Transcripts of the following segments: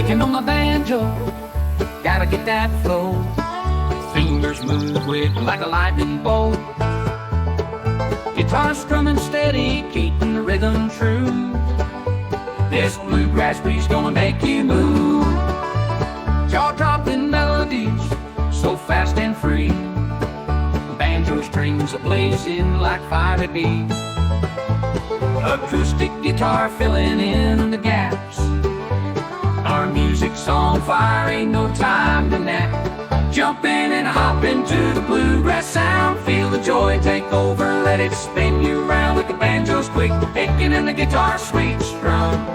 Picking on my banjo, gotta get that flow. Fingers move quick like a lightning bolt. Guitar strumming steady, keeping the rhythm true. This bluegrass beat's gonna make you move. Jaw-dropping melodies, so fast and free. Banjo strings a-blazing like fire to be. Acoustic guitar filling in the gaps. Our music's on fire, ain't no time to nap. Jump in and hop into the bluegrass sound. Feel the joy take over, let it spin you round with the banjo's quick picking and the guitar's sweet strum.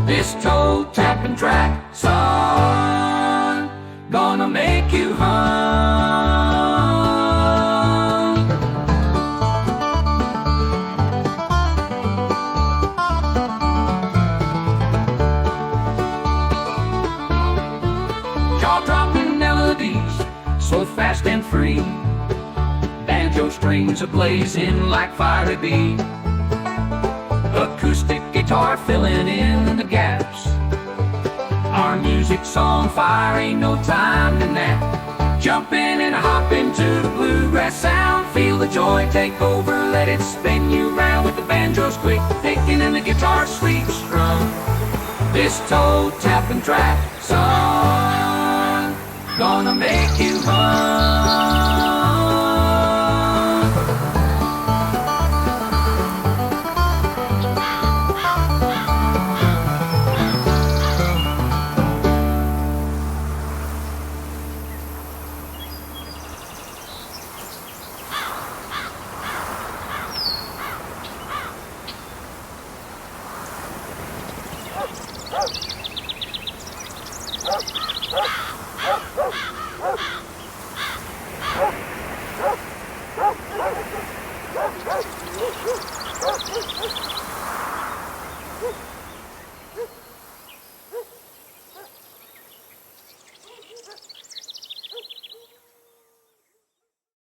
This toe tapping track song gonna make you hum. Jaw-dropping melodies, so fast and free. Banjo strings a-blazing like fire to be. Acoustic guitar filling in the gaps. Our music's on fire, ain't no time to nap. Jump in and hop into the bluegrass sound. Feel the joy take over, let it spin you round with the banjo's quick picking and the guitar's sweet strum. This toe tapping track song gonna make you hum. Oh.